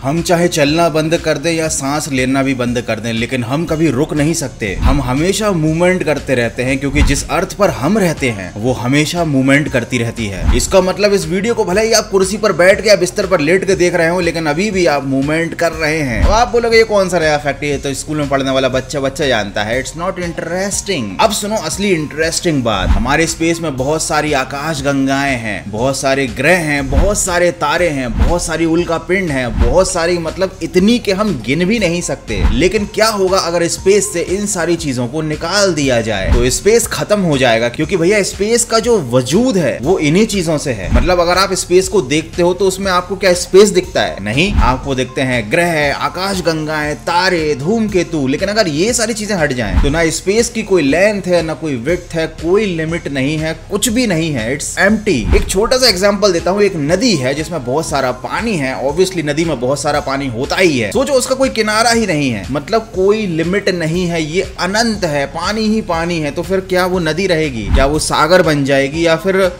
हम चाहे चलना बंद कर दें या सांस लेना भी बंद कर दें, लेकिन हम कभी रुक नहीं सकते। हम हमेशा मूवमेंट करते रहते हैं, क्योंकि जिस अर्थ पर हम रहते हैं वो हमेशा मूवमेंट करती रहती है। इसका मतलब इस वीडियो को भले ही आप कुर्सी पर बैठ के या बिस्तर पर लेट के देख रहे हो, लेकिन अभी भी आप मूवमेंट कर रहे हैं। तो आप बोलोगे ये कौन सा नया फैक्ट है, तो स्कूल में पढ़ने वाला बच्चा जानता है। It's not interesting. अब सुनो असली इंटरेस्टिंग बात। हमारे स्पेस में बहुत सारी आकाश गंगाएं हैं, बहुत सारे ग्रह हैं, बहुत सारे तारे हैं, बहुत सारी उल्का पिंड है, बहुत सारी, मतलब इतनी कि हम गिन भी नहीं सकते। लेकिन क्या होगा अगर स्पेस से इन सारी चीजों को निकाल दिया जाए? तो स्पेस खत्म हो जाएगा, क्योंकि भैया स्पेस का जो वजूद है वो इन्हीं चीजों से है। मतलब अगर आप स्पेस को देखते हो तो उसमें आपको क्या स्पेस दिखता है? नहीं, आपको दिखते हैं ग्रह, आकाश गंगाएं, तारे, धूमकेतु। लेकिन अगर ये सारी चीजें हट जाएं तो ना स्पेस की कोई लेंथ है, ना कोई विड्थ है, कोई लिमिट नहीं है, कुछ भी नहीं है। It's empty. एक छोटा सा एग्जांपल देता हूँ। एक नदी है जिसमें बहुत सारा पानी है। ऑब्वियसली नदी में बहुत सारा पानी होता ही है। सोचो उसका कोई किनारा ही नहीं है, मतलब कोई लिमिट नहीं है, ये अनंत है, पानी ही पानी है। तो फिर क्या वो नदी रहेगी? क्या वो सागर बन जाएगी? या फिर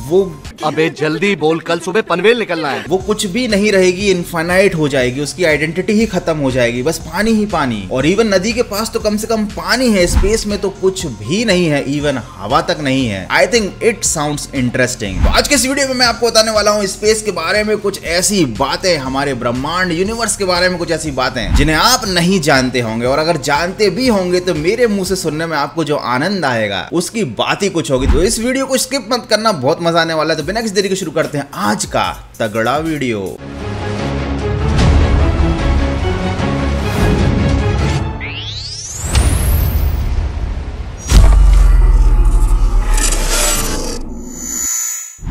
वो, अबे जल्दी बोल, कल सुबह पनवेल निकलना है। वो कुछ भी नहीं रहेगी, इनफाइनाइट हो जाएगी, उसकी आइडेंटिटी ही खत्म हो जाएगी, बस पानी ही पानी। और इवन नदी के पास तो कम से कम पानी है, स्पेस में तो कुछ भी नहीं है, इवन हवा तक नहीं है। I think it sounds interesting. आज के इस वीडियो में मैं आपको बताने वाला हूँ स्पेस के बारे में कुछ ऐसी बातें, हमारे ब्रह्मांड यूनिवर्स के बारे में कुछ ऐसी बातें जिन्हें आप नहीं जानते होंगे, और अगर जानते भी होंगे तो मेरे मुंह से सुनने में आपको जो आनंद आएगा उसकी बात ही कुछ होगी। तो इस वीडियो को स्किप मत करना, बहुत मजा आने वाला है। तो बिना किसी देरी के शुरू करते हैं आज का तगड़ा वीडियो।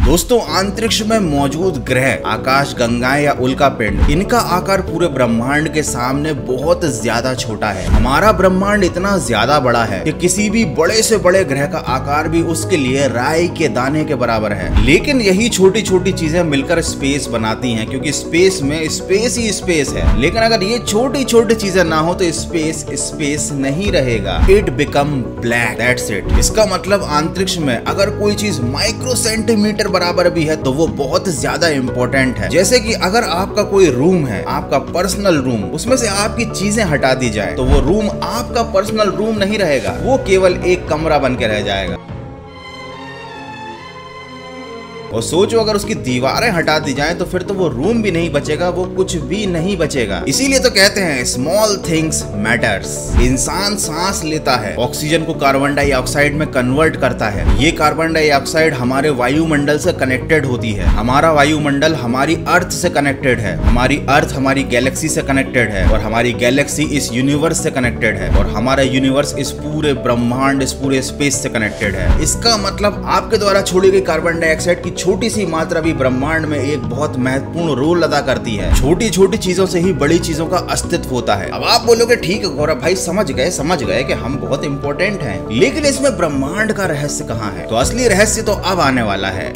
दोस्तों, अंतरिक्ष में मौजूद ग्रह, आकाश गंगाएं या उल्का पिंड, इनका आकार पूरे ब्रह्मांड के सामने बहुत ज्यादा छोटा है। हमारा ब्रह्मांड इतना ज्यादा बड़ा है कि किसी भी बड़े से बड़े ग्रह का आकार भी उसके लिए राई के दाने के बराबर है। लेकिन यही छोटी छोटी चीजें मिलकर स्पेस बनाती हैं, क्योंकि स्पेस में स्पेस ही स्पेस है। लेकिन अगर ये छोटी छोटी चीजें ना हो तो स्पेस स्पेस नहीं रहेगा। It become black, that's it. इसका मतलब अंतरिक्ष में अगर कोई चीज माइक्रो सेंटीमीटर बराबर भी है तो वो बहुत ज्यादा इंपॉर्टेंट है। जैसे कि अगर आपका कोई रूम है, आपका पर्सनल रूम, उसमें से आपकी चीजें हटा दी जाए तो वो रूम आपका पर्सनल रूम नहीं रहेगा, वो केवल एक कमरा बन के रह जाएगा। और सोचो अगर उसकी दीवारें हटा दी जाएं तो फिर तो वो रूम भी नहीं बचेगा, वो कुछ भी नहीं बचेगा। इसीलिए तो कहते हैं स्मॉल थिंग्स मैटर्स। इंसान सांस लेता है, ऑक्सीजन को कार्बन डाइऑक्साइड में कन्वर्ट करता है। ये कार्बन डाइऑक्साइड हमारे वायुमंडल से कनेक्टेड होती है। हमारा वायुमंडल हमारी अर्थ से कनेक्टेड है, हमारी अर्थ हमारी गैलेक्सी से कनेक्टेड है, और हमारी गैलेक्सी इस यूनिवर्स से कनेक्टेड है, और हमारा यूनिवर्स इस पूरे ब्रह्मांड, इस पूरे स्पेस से कनेक्टेड है। इसका मतलब आपके द्वारा छोड़ी गई कार्बन डाइऑक्साइड की छोटी सी मात्रा भी ब्रह्मांड में एक बहुत महत्वपूर्ण रोल अदा करती है। छोटी छोटी चीजों से ही बड़ी चीजों का अस्तित्व होता है। अब आप बोलोगे ठीक है गौरव भाई, समझ गए कि हम बहुत इंपॉर्टेंट हैं, लेकिन इसमें ब्रह्मांड का रहस्य कहाँ है? तो असली रहस्य तो अब आने वाला है।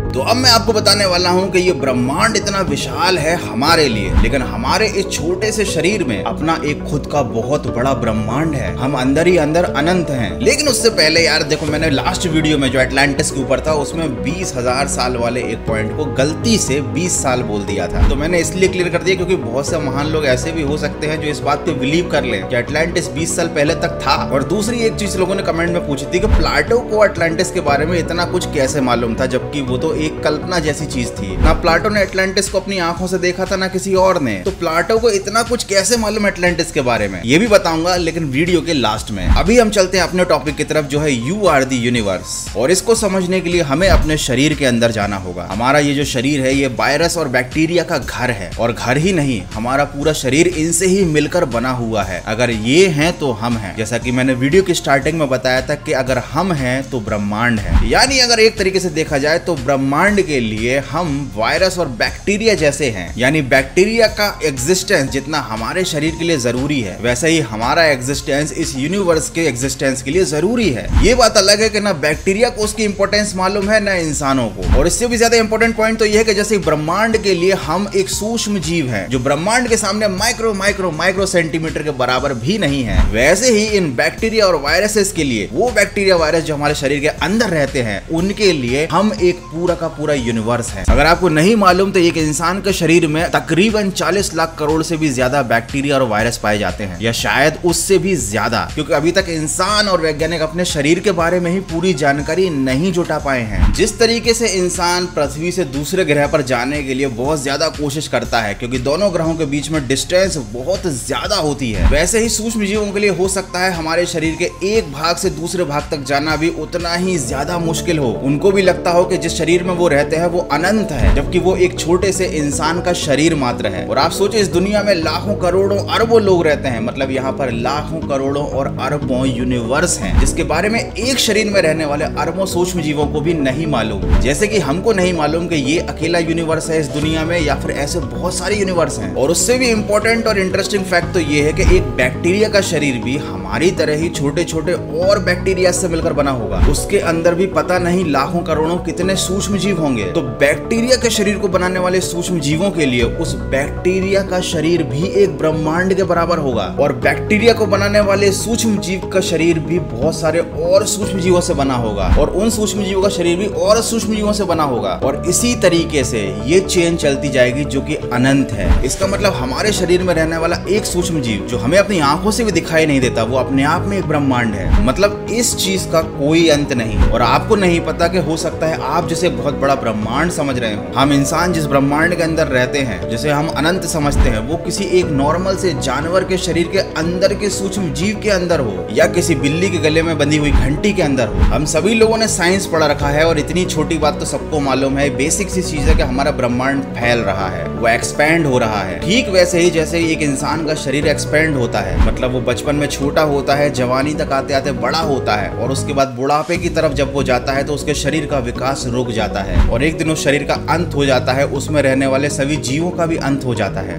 तो अब मैं आपको बताने वाला हूं कि ये ब्रह्मांड इतना विशाल है हमारे लिए, लेकिन हमारे इस छोटे से शरीर में अपना एक खुद का बहुत बड़ा ब्रह्मांड है। हम अंदर ही अंदर अनंत हैं। लेकिन उससे पहले यार देखो, मैंने लास्ट वीडियो में जो एटलांटिस के ऊपर था उसमें 20,000 साल वाले एक पॉइंट को गलती से 20 साल बोल दिया था। तो मैंने इसलिए क्लियर कर दिया क्योंकि बहुत से महान लोग ऐसे भी हो सकते हैं जो इस बात पे बिलीव कर लें कि एटलांटिस 20 साल पहले तक था। और दूसरी एक चीज लोगों ने कमेंट में पूछी थी कि प्लाटो को एटलांटिस के बारे में इतना कुछ कैसे मालूम था, जबकि वो तो एक कल्पना जैसी चीज थी। ना प्लाटो ने एटलांटिस को अपनी आंखों से देखा था, ना किसी और ने। तो प्लाटो को इतना कुछ कैसे मालूम एटलांटिस के बारे में, ये भी बताऊंगा, लेकिन वीडियो के लास्ट में। अभी हम चलते हैं अपने टॉपिक की तरफ, जो है यू आर दी यूनिवर्स। और इसको समझने के लिए हमें अपने शरीर के अंदर जाना होगा। हमारा ये जो शरीर है ये वायरस और बैक्टीरिया का घर है, और घर ही नहीं, हमारा पूरा शरीर इनसे ही मिलकर बना हुआ है। अगर ये हैं तो हम हैं। जैसा कि मैंने वीडियो की स्टार्टिंग में बताया था कि अगर हम हैं तो ब्रह्मांड है। यानी अगर एक तरीके से देखा जाए तो ब्रह्मांड के लिए हम वायरस और बैक्टीरिया जैसे हैं। यानी बैक्टीरिया का एग्जिस्टेंस जितना हमारे शरीर के लिए जरूरी है, वैसे ही हमारा एग्जिस्टेंस इस यूनिवर्स के एग्जिस्टेंस के लिए जरूरी है। ये बात अलग है कि ना बैक्टीरिया को उसकी इंपॉर्टेंस मालूम है, ना इंसानों को। और इससे भी ज्यादा इंपॉर्टेंट पॉइंट तो यह है कि जैसे ब्रह्मांड के लिए हम एक सूक्ष्म जीव हैं, जो ब्रह्मांड के सामने माइक्रो माइक्रो माइक्रो सेंटीमीटर के बराबर भी नहीं है, वैसे ही इन बैक्टीरिया और वायरसेस के लिए, वो बैक्टीरिया वायरस जो हमारे शरीर के अंदर रहते हैं, उनके लिए हम एक पूरा का का पूरा यूनिवर्स है। अगर आपको नहीं मालूम तो एक इंसान के शरीर में तकरीबन 40 लाख करोड़ से भी ज्यादा बैक्टीरिया और वायरस पाए जाते हैं, या शायद उससे भी ज्यादा, क्योंकि अभी तक इंसान और वैज्ञानिक अपने शरीर के बारे में ही पूरी जानकारी नहीं जुटा पाए हैं। जिस तरीके से इंसान पृथ्वी से दूसरे ग्रह पर जाने के लिए बहुत ज्यादा कोशिश करता है, क्योंकि दोनों ग्रहों के बीच में डिस्टेंस बहुत ज्यादा होती है, वैसे ही सूक्ष्म जीवों के लिए हो सकता है हमारे शरीर के एक भाग से दूसरे भाग तक जाना भी उतना ही ज्यादा मुश्किल हो। उनको भी लगता हो कि जिस शरीर में वो रहते हैं वो अनंत है, जबकि वो एक छोटे से इंसान का शरीर मात्र है। और आप सोचे इस दुनिया में लाखों करोड़ों अरबों लोग रहते हैं, मतलब यहाँ पर लाखों करोड़ों और अरबों यूनिवर्स हैं, जिसके बारे में एक शरीर में रहने वाले अरबों सूक्ष्म जीवों को भी नहीं मालूम। जैसे कि हमको नहीं मालूम कि ये अकेला यूनिवर्स है इस दुनिया में, या फिर ऐसे बहुत सारे यूनिवर्स हैं। और उससे भी इंपॉर्टेंट और इंटरेस्टिंग फैक्ट तो ये है कि एक बैक्टीरिया का शरीर भी हमारी तरह ही छोटे छोटे और बैक्टीरिया से मिलकर बना होगा। उसके अंदर भी पता नहीं लाखों करोड़ों कितने सूक्ष्म जीव होंगे। तो बैक्टीरिया के शरीर को बनाने वाले सूक्ष्म जीवों के लिए उस बैक्टीरिया का शरीर भी एक ब्रह्मांड के बराबर होगा, और बैक्टीरिया को बनाने वाले सूक्ष्म जीव का शरीर भी बहुत सारे और सूक्ष्म जीवों से बना होगा, और उन सूक्ष्म जीवों का शरीर भी और सूक्ष्म जीवों से बना होगा। और इसी तरीके से ये चेन चलती जाएगी जो कि अनंत है। इसका मतलब हमारे शरीर में रहने वाला एक सूक्ष्म जीव जो हमें अपनी आंखों से भी दिखाई नहीं देता, वो अपने आप में एक ब्रह्मांड है। मतलब इस चीज का कोई अंत नहीं। और आपको नहीं पता कि हो सकता है आप जिसे बहुत बड़ा ब्रह्मांड समझ रहे हो, हम इंसान जिस ब्रह्मांड के अंदर रहते हैं, जिसे हम अनंत समझते हैं, वो किसी एक नॉर्मल से जानवर के शरीर के अंदर के सूक्ष्म जीव के अंदर हो, या किसी बिल्ली के गले में बंधी हुई घंटी के अंदर हो। हम सभी लोगों ने साइंस पढ़ा रखा है, और इतनी छोटी बात तो सबको मालूम है, बेसिक सी चीज है कि हमारा ब्रह्मांड फैल रहा है, वो एक्सपैंड हो रहा है। ठीक वैसे ही जैसे एक इंसान का शरीर एक्सपैंड होता है, मतलब वो बचपन में छोटा होता है, जवानी तक आते आते बड़ा होता है, और उसके बाद बुढ़ापे की तरफ जब वो जाता है तो उसके शरीर का विकास रुक जाता है, और एक दिन उस शरीर का अंत हो जाता है, उसमें रहने वाले सभी जीवों का भी अंत हो जाता है।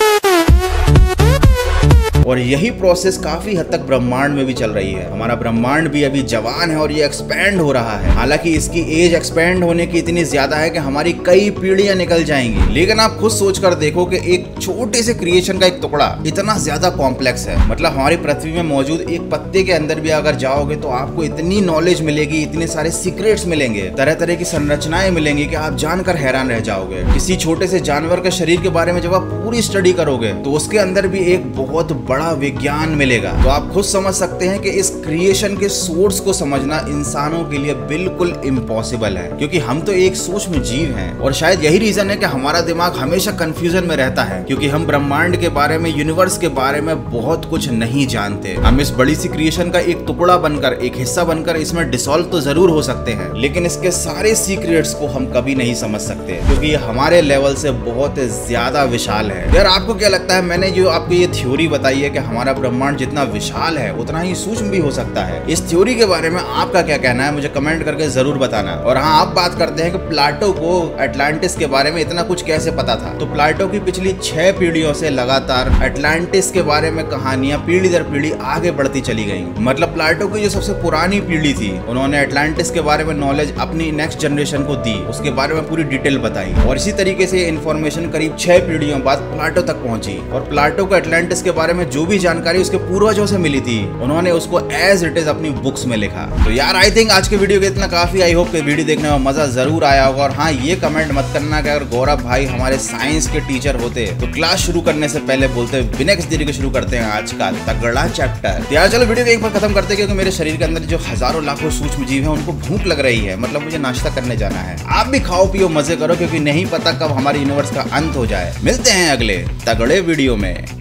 और यही प्रोसेस काफी हद तक ब्रह्मांड में भी चल रही है। हमारा ब्रह्मांड भी अभी जवान है और ये एक्सपैंड हो रहा है। हालांकि इसकी एज एक्सपैंड होने की इतनी ज्यादा है कि हमारी कई पीढ़ियां निकल जाएंगी। लेकिन आप खुद सोचकर देखो कि एक छोटे से क्रिएशन का एक टुकड़ा इतना ज्यादा कॉम्प्लेक्स है। मतलब हमारी पृथ्वी में मौजूद एक पत्ते के अंदर भी अगर जाओगे तो आपको इतनी नॉलेज मिलेगी, इतने सारे सीक्रेट्स मिलेंगे, तरह तरह की संरचनाएं मिलेंगी कि आप जानकर हैरान रह जाओगे। किसी छोटे से जानवर के शरीर के बारे में जब आप पूरी स्टडी करोगे तो उसके अंदर भी एक बहुत बड़ा विज्ञान मिलेगा। तो आप खुद समझ सकते हैं कि इस क्रिएशन के सोर्स को समझना इंसानों के लिए बिल्कुल इम्पॉसिबल है, क्योंकि हम तो एक सूक्ष्म जीव हैं। और शायद यही रीजन है कि हमारा दिमाग हमेशा कंफ्यूजन में रहता है, क्योंकि हम ब्रह्मांड के बारे में, यूनिवर्स के बारे में बहुत कुछ नहीं जानते। हम इस बड़ी सी क्रिएशन का एक टुकड़ा बनकर, एक हिस्सा बनकर इसमें डिसॉल्व तो जरूर हो सकते हैं, लेकिन इसके सारे सीक्रेट्स को हम कभी नहीं समझ सकते, क्योंकि ये हमारे लेवल से बहुत ज्यादा विशाल है। यार आपको क्या लगता है, मैंने जो आपको ये थ्योरी बताई है कि हमारा ब्रह्मांड जितना विशाल है उतना ही सूक्ष्म भी हो सकता है, इस थ्योरी के बारे में आपका क्या कहना है मुझे कमेंट करके जरूर बताना। और हाँ, आप बात करते हैं कि प्लाटो को अटलांटिस के बारे में इतना कुछ कैसे पता था, तो प्लाटो की पिछली 6 पीढ़ियों से लगातार अटलांटिस के बारे में कहानियां पीढ़ी दर पीढ़ी आगे बढ़ती चली गई। मतलब प्लाटो की जो सबसे पुरानी पीढ़ी थी, उन्होंने अटलांटिस के बारे में नॉलेज अपनी नेक्स्ट जनरेशन को दी, उसके बारे में पूरी डिटेल बताई, और इसी तरीके से इन्फॉर्मेशन करीब 6 पीढ़ियों बाद प्लाटो तक पहुंची। और प्लाटो को अटलांटिस के बारे में जो भी जानकारी उसके पूर्वजों से मिली थी, उन्होंने उसको एज इट इज अपनी बुक्स में लिखा। तो यार आई थिंक आज के वीडियो के इतना काफी। आई होप कि वीडियो देखने में मजा जरूर आया होगा। और हाँ, ये कमेंट मत करना कि अगर गौरव भाई हमारे साइंस के टीचर होते तो क्लास शुरू करने से पहले बोलते बिना किसी देरी के शुरू करते हैं आज का तगड़ा चैप्टर। तो यार चलो वीडियो एक बार खत्म करते हैं, क्योंकि मेरे शरीर के अंदर जो हजारों लाखों सूक्ष्म जीव हैं उनको भूख लग रही है। मतलब मुझे नाश्ता करने जाना है। आप भी खाओ पियो मजे करो, क्योंकि नहीं पता कब हमारे यूनिवर्स का अंत हो जाए। मिलते हैं अगले तगड़े वीडियो में।